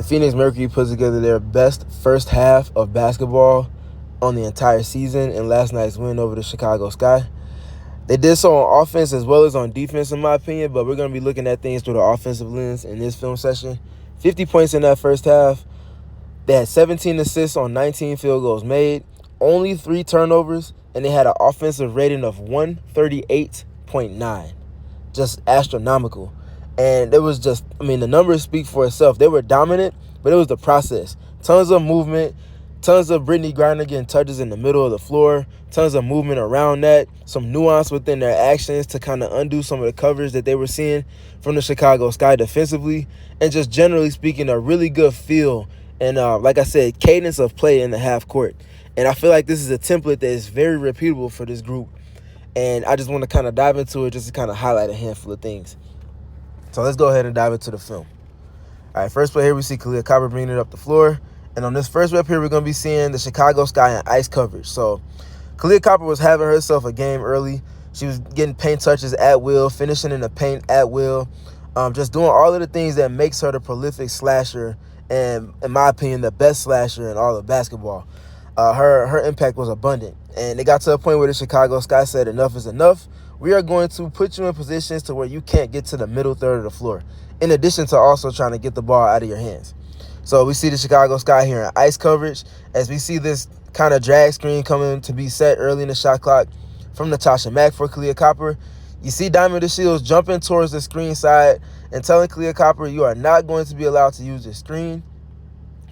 The Phoenix Mercury put together their best first half of basketball on the entire season in last night's win over the Chicago Sky. They did so on offense as well as on defense, in my opinion, but we're going to be looking at things through the offensive lens in this film session. 50 points in that first half. They had 17 assists on 19 field goals made, only 3 turnovers, and they had an offensive rating of 138.9. Just astronomical. And it was just, the numbers speak for itself. They were dominant, but it was the process. Tons of movement, tons of Brittany Griner getting touches in the middle of the floor, tons of movement around that, some nuance within their actions to kind of undo some of the coverage that they were seeing from the Chicago Sky defensively, and just generally speaking, a really good feel and, like I said, cadence of play in the half court. And I feel like this is a template that is very repeatable for this group, and I just want to kind of dive into it just to kind of highlight a handful of things. So let's go ahead and dive into the film. All right, first play here, we see Kahleah Copper bringing it up the floor. And on this first rep here, we're going to be seeing the Chicago Sky in ice coverage. So Kahleah Copper was having herself a game early. She was getting paint touches at will, finishing in the paint at will, just doing all of the things that makes her the prolific slasher and, in my opinion, the best slasher in all of basketball. Her impact was abundant. And it got to a point where the Chicago Sky said, enough is enough. We are going to put you in positions to where you can't get to the middle third of the floor, in addition to also trying to get the ball out of your hands. So we see the Chicago Sky here in ice coverage as we see this kind of drag screen coming to be set early in the shot clock from Natasha Mack for Kahleah Copper. You see Diamond DeShields jumping towards the screen side and telling Kahleah Copper you are not going to be allowed to use the screen,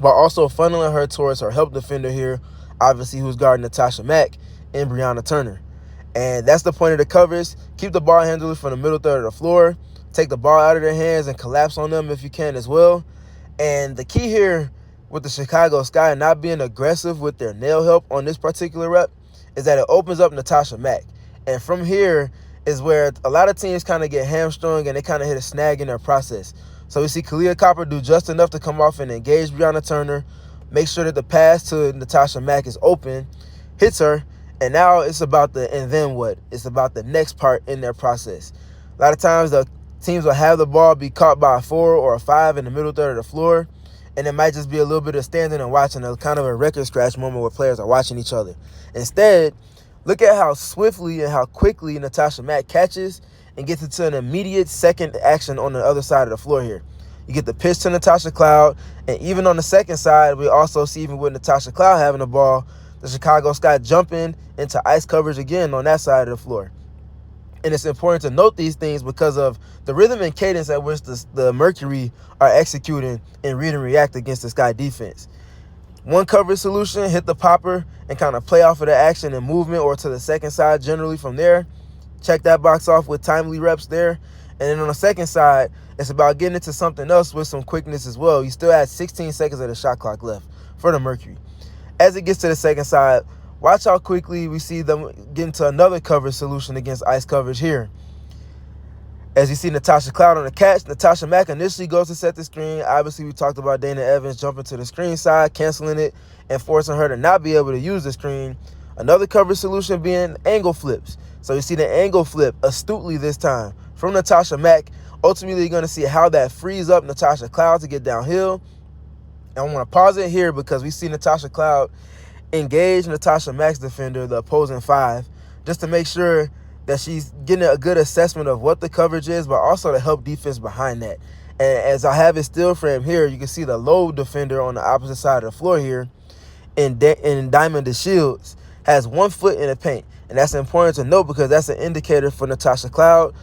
while also funneling her towards her help defender here, obviously who's guarding Natasha Mack and Breonna Turner. And that's the point of the coverage. Keep the ball handlers from the middle third of the floor. Take the ball out of their hands and collapse on them if you can as well. And the key here with the Chicago Sky not being aggressive with their nail help on this particular rep is that it opens up Natasha Mack. And from here is where a lot of teams kind of get hamstrung and they kind of hit a snag in their process. So we see Kahleah Copper do just enough to come off and engage Breonna Turner, make sure that the pass to Natasha Mack is open, hits her, and now it's about the and then what? It's about the next part in their process. A lot of times the teams will have the ball be caught by a 4 or a 5 in the middle third of the floor, and it might just be a little bit of standing and watching, a kind of a record scratch moment where players are watching each other. Instead, look at how swiftly and how quickly Natasha Mack catches and gets into an immediate second action on the other side of the floor here. You get the pitch to Natasha Cloud, and even on the second side, we also see, even with Natasha Cloud having the ball, the Chicago Sky jumping into ice coverage again on that side of the floor. And it's important to note these things because of the rhythm and cadence at which the Mercury are executing and read and react against the Sky defense. One coverage solution, hit the popper and kind of play off of the action and movement, or to the second side generally from there. Check that box off with timely reps there. And then on the second side, it's about getting into something else with some quickness as well. You still had 16 seconds of the shot clock left for the Mercury. As it gets to the second side, watch how quickly we see them get into another coverage solution against ice coverage here. As you see Natasha Cloud on the catch, Natasha Mack initially goes to set the screen. Obviously, we talked about Dana Evans jumping to the screen side, canceling it, and forcing her to not be able to use the screen. Another coverage solution being angle flips. So you see the angle flip astutely this time from Natasha Mack. Ultimately, you're going to see how that frees up Natasha Cloud to get downhill. And I want to pause it here because we see Natasha Cloud engage Natasha Mack's defender, the opposing 5, just to make sure that she's getting a good assessment of what the coverage is, but also to help defense behind that. And as I have it still frame here, you can see the low defender on the opposite side of the floor here, and Diamond DeShields has 1 foot in the paint. And that's important to note because that's an indicator for Natasha Cloud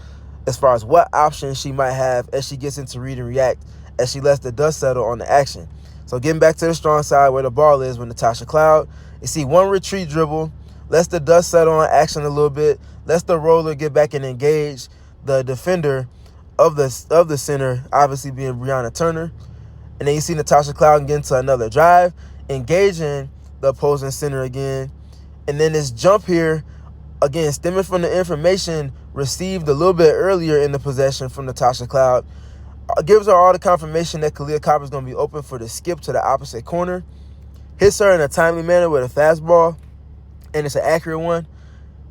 as far as what options she might have as she gets into read and react, as she lets the dust settle on the action. So getting back to the strong side where the ball is with Natasha Cloud, you see one retreat dribble, lets the dust settle on action a little bit, lets the roller get back and engage the defender of the center, obviously being Breonna Turner. And then you see Natasha Cloud get into another drive, engaging the opposing center again. And then this jump here, again, stemming from the information received a little bit earlier in the possession from Natasha Cloud, gives her all the confirmation that Kahleah Copper is going to be open for the skip to the opposite corner. Hits her in a timely manner with a fastball, and it's an accurate one.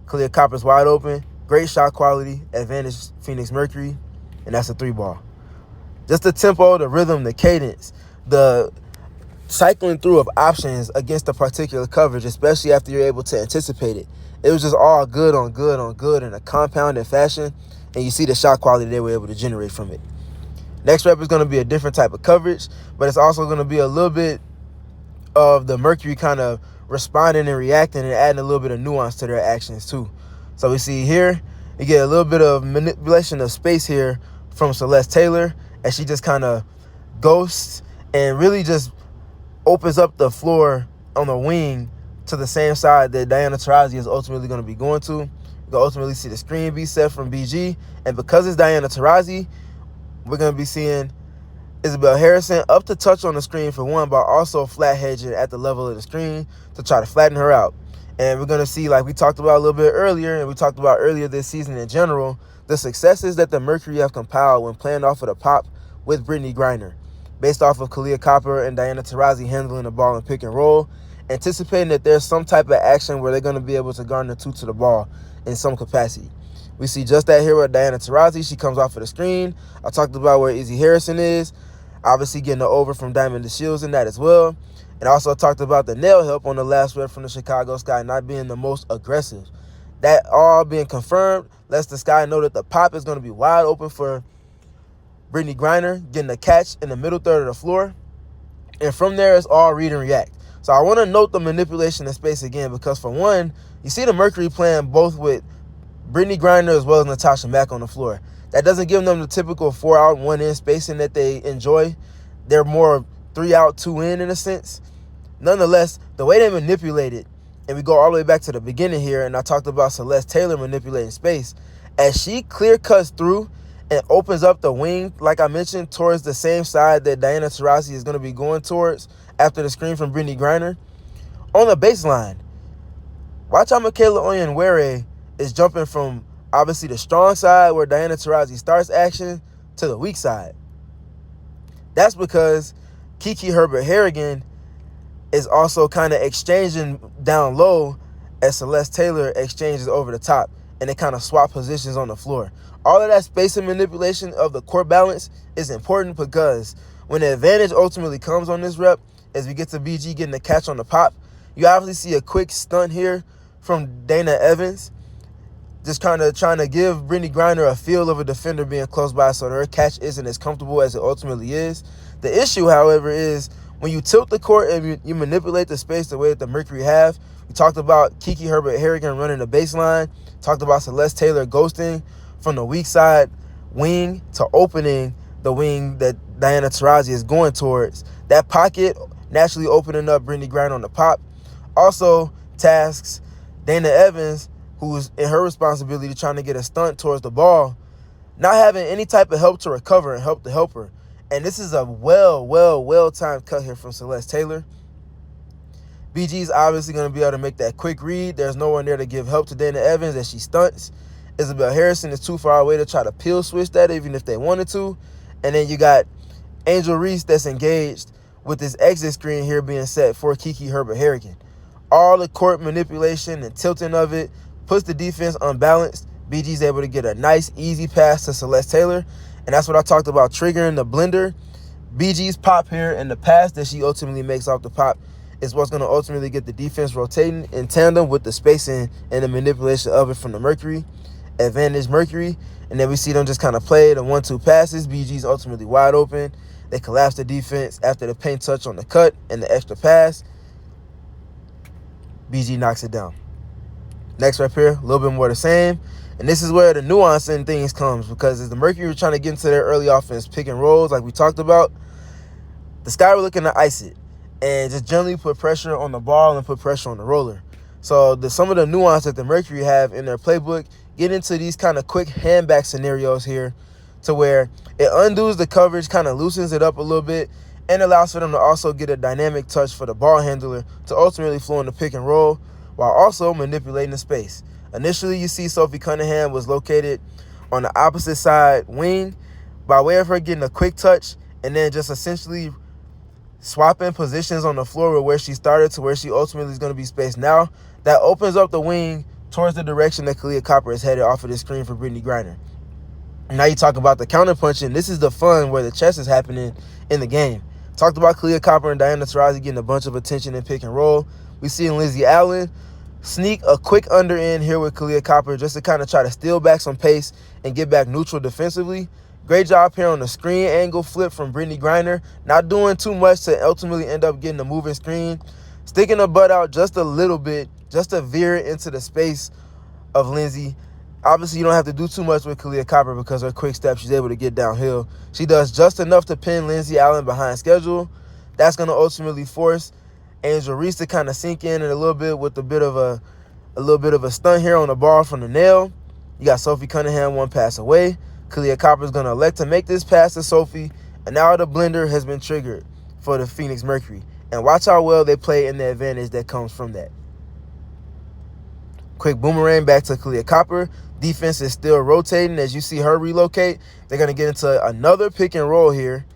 Kahleah Copper's wide open. Great shot quality. Advantage Phoenix Mercury, and that's a 3 ball. Just the tempo, the rhythm, the cadence, the cycling through of options against a particular coverage, especially after you're able to anticipate it. It was just all good on good on good in a compounded fashion, and you see the shot quality they were able to generate from it. Next rep is going to be a different type of coverage, but it's also going to be a little bit of the Mercury kind of responding and reacting and adding a little bit of nuance to their actions too. So we see here, you get a little bit of manipulation of space here from Celeste Taylor as she just kind of ghosts and really just opens up the floor on the wing to the same side that Diana Taurasi is ultimately going to be going to. You can ultimately see the screen be set from BG, and because it's Diana Taurasi, we're going to be seeing Isabel Harrison up to touch on the screen for one, but also flat hedging at the level of the screen to try to flatten her out. And we're going to see, like we talked about a little bit earlier, and we talked about earlier this season in general, the successes that the Mercury have compiled when playing off of the pop with Brittney Griner, based off of Kahleah Copper and Diana Taurasi handling the ball in pick and roll, anticipating that there's some type of action where they're going to be able to garner two to the ball in some capacity. We see just that here with Diana Taurasi. She comes off of the screen. I talked about where Izzy Harrison is, obviously getting the over from Diamond DeShields in that as well. And also talked about the nail help on the last rep from the Chicago Sky not being the most aggressive. That all being confirmed lets the Sky know that the pop is going to be wide open for Brittney Griner, getting a catch in the middle third of the floor. And from there, it's all read and react. So I want to note the manipulation of space again because, for one, you see the Mercury playing both with Brittney Griner as well as Natasha Mack on the floor. That doesn't give them the typical 4-out, 1-in spacing that they enjoy. They're more 3-out, 2-in in a sense. Nonetheless, the way they manipulate it, and we go all the way back to the beginning here, and I talked about Celeste Taylor manipulating space, as she clear cuts through and opens up the wing, like I mentioned, towards the same side that Diana Taurasi is going to be going towards after the screen from Brittney Griner. On the baseline, watch how Michaela Onyenwere is jumping from obviously the strong side where Diana Taurasi starts action to the weak side. That's because Kiki Herbert-Harrigan is also kind of exchanging down low as Celeste Taylor exchanges over the top, and they kind of swap positions on the floor. All of that space and manipulation of the court balance is important because when the advantage ultimately comes on this rep, as we get to BG getting the catch on the pop, you obviously see a quick stunt here from Dana Evans, just kind of trying to give Brittney Griner a feel of a defender being close by so her catch isn't as comfortable as it ultimately is. The issue, however, is when you tilt the court and you manipulate the space the way that the Mercury have. We talked about Kiki Herbert-Harrigan running the baseline, talked about Celeste Taylor ghosting from the weak side wing to opening the wing that Diana Taurasi is going towards. That pocket naturally opening up Brittney Griner on the pop. Also tasks Dana Evans, who's in her responsibility trying to get a stunt towards the ball, not having any type of help to recover and help the helper. And this is a well-timed cut here from Celeste Taylor. BG is obviously going to be able to make that quick read. There's no one there to give help to Dana Evans as she stunts. Isabel Harrison is too far away to try to peel switch that, even if they wanted to. And then you got Angel Reese that's engaged with this exit screen here being set for Kiki Herbert-Harrigan. All the court manipulation and tilting of it puts the defense unbalanced. BG's able to get a nice, easy pass to Celeste Taylor. And that's what I talked about, triggering the blender. BG's pop here and the pass that she ultimately makes off the pop is what's going to ultimately get the defense rotating in tandem with the spacing and the manipulation of it from the Mercury. Advantage Mercury. And then we see them just kind of play the 1-2 passes. BG's ultimately wide open. They collapse the defense after the paint touch on the cut and the extra pass. BG knocks it down. Next rep here, a little bit more the same. And this is where the nuance in things comes, because as the Mercury were trying to get into their early offense pick and rolls like we talked about, the Sky were looking to ice it and just generally put pressure on the ball and put pressure on the roller. So some of the nuance that the Mercury have in their playbook get into these kind of quick handback scenarios here to where it undoes the coverage, kind of loosens it up a little bit, and allows for them to also get a dynamic touch for the ball handler to ultimately flow in the pick and roll while also manipulating the space. Initially, you see Sophie Cunningham was located on the opposite side wing by way of her getting a quick touch and then just essentially swapping positions on the floor where she started to where she ultimately is going to be spaced now. That opens up the wing towards the direction that Kahleah Copper is headed off of the screen for Brittney Griner. Now you talk about the counterpunching. This is the fun where the chess is happening in the game. Talked about Kalia Copper and Diana Taurasi getting a bunch of attention in pick and roll. We see Lindsay Allen sneak a quick under in here with Kalia Copper just to kind of try to steal back some pace and get back neutral defensively. Great job here on the screen angle flip from Brittney Griner. Not doing too much to ultimately end up getting a moving screen. Sticking the butt out just a little bit, just to veer it into the space of Lindsay. Obviously, you don't have to do too much with Kalia Copper because her quick step, she's able to get downhill. She does just enough to pin Lindsay Allen behind schedule. That's going to ultimately force Angel Reese to kind of sink in a little bit with a little bit of a stunt here on the ball from the nail. You got Sophie Cunningham one pass away. Kalia Copper is going to elect to make this pass to Sophie, and now the blender has been triggered for the Phoenix Mercury. And watch how well they play in the advantage that comes from that. Quick boomerang back to Kalia Copper. Defense is still rotating as you see her relocate. They're going to get into another pick and roll here.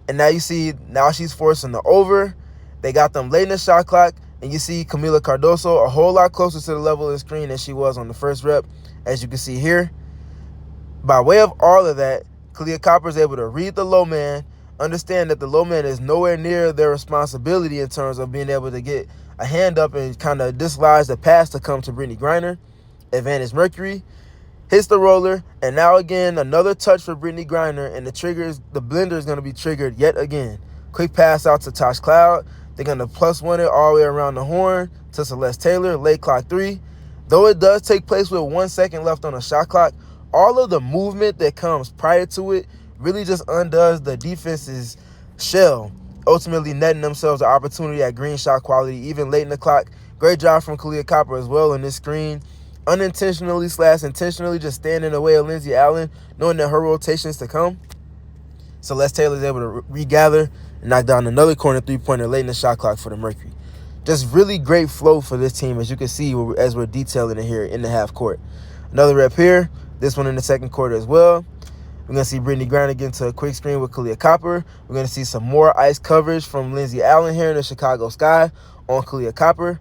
And now you see, now she's forcing the over. They got them late in the shot clock. And you see Camila Cardoso a whole lot closer to the level of the screen than she was on the first rep, as you can see here. By way of all of that, Kalia Copper is able to read the low man, understand that the low man is nowhere near their responsibility in terms of being able to get a hand up and kind of dislodge the pass to come to Brittney Griner. Advantage Mercury hits the roller, and now again another touch for Brittney Griner, and the blender is going to be triggered yet again. Quick pass out to Tosh Cloud. They're going to +1 it all the way around the horn to Celeste Taylor, late clock 3. Though it does take place with 1 second left on the shot clock, all of the movement that comes prior to it really just undoes the defense's shell, ultimately netting themselves an opportunity at green shot quality even late in the clock. Great job from Kalia Copper as well on this screen. Unintentionally / intentionally just standing in the way of Lindsay Allen, knowing that her rotations to come. Celeste Taylor is able to regather and knock down another corner three-pointer late in the shot clock for the Mercury. Just really great flow for this team, as you can see as we're detailing it here in the half court. Another rep here, this one in the second quarter as well. We're going to see Brittney Griner get into a quick screen with Kalia Copper. We're going to see some more ice coverage from Lindsay Allen here in the Chicago Sky on Kalia Copper.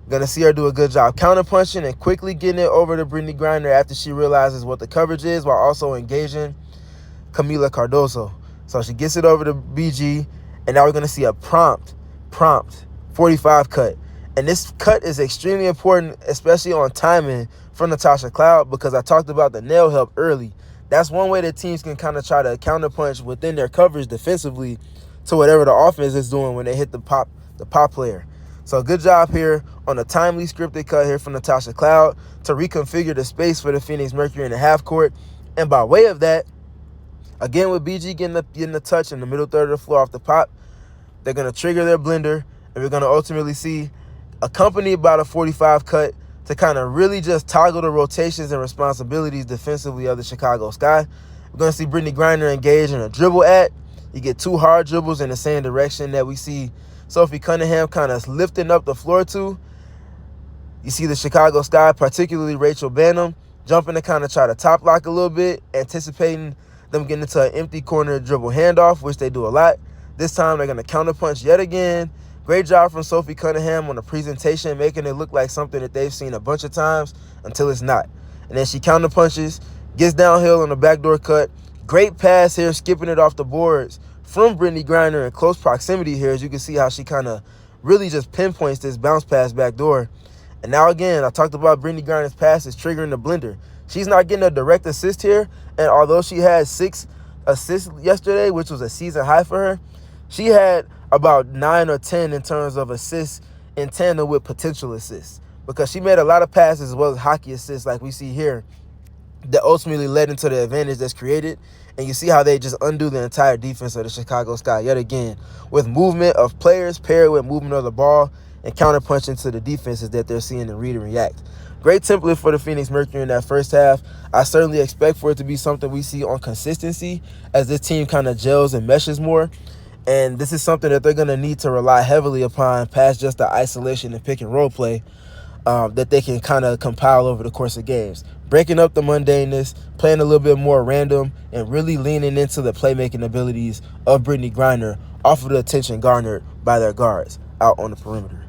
Going to see her do a good job counterpunching and quickly getting it over to Brittney Griner after she realizes what the coverage is, while also engaging Camila Cardoso. So she gets it over to BG, and now we're going to see a prompt 45 cut. And this cut is extremely important, especially on timing from Natasha Cloud, because I talked about the nail help early. That's one way that teams can kind of try to counterpunch within their coverage defensively to whatever the offense is doing when they hit the pop player. So good job here on a timely scripted cut here from Natasha Cloud to reconfigure the space for the Phoenix Mercury in the half court. And by way of that, again with BG getting the touch in the middle third of the floor off the pop, they're going to trigger their blender, and we're going to ultimately see, accompanied by the 45 cut, to kind of really just toggle the rotations and responsibilities defensively of the Chicago Sky. We're going to see Brittney Griner engage in a dribble at. You get two hard dribbles in the same direction that we see Sophie Cunningham kind of lifting up the floor to. You see the Chicago Sky, particularly Rachel Banham, jumping to kind of try to top lock a little bit, anticipating them getting into an empty corner dribble handoff, which they do a lot. This time they're going to counterpunch yet again. Great job from Sophie Cunningham on the presentation, making it look like something that they've seen a bunch of times until it's not. And then she counterpunches, gets downhill on the backdoor cut. Great pass here, skipping it off the boards from Brittney Griner in close proximity here, as you can see how she kind of really just pinpoints this bounce pass backdoor. And now again, I talked about Brittney Griner's pass is triggering the blender. She's not getting a direct assist here, and although she had 6 assists yesterday, which was a season high for her, she had about 9 or 10 in terms of assists in tandem with potential assists, because she made a lot of passes as well as hockey assists like we see here that ultimately led into the advantage that's created. And you see how they just undo the entire defense of the Chicago Sky yet again with movement of players paired with movement of the ball and counterpunching to the defenses that they're seeing and read and react. Great template for the Phoenix Mercury in that first half. I certainly expect for it to be something we see on consistency as this team kind of gels and meshes more. And this is something that they're going to need to rely heavily upon past just the isolation and pick and roll play that they can kind of compile over the course of games. Breaking up the mundaneness, playing a little bit more random, and really leaning into the playmaking abilities of Brittney Griner off of the attention garnered by their guards out on the perimeter.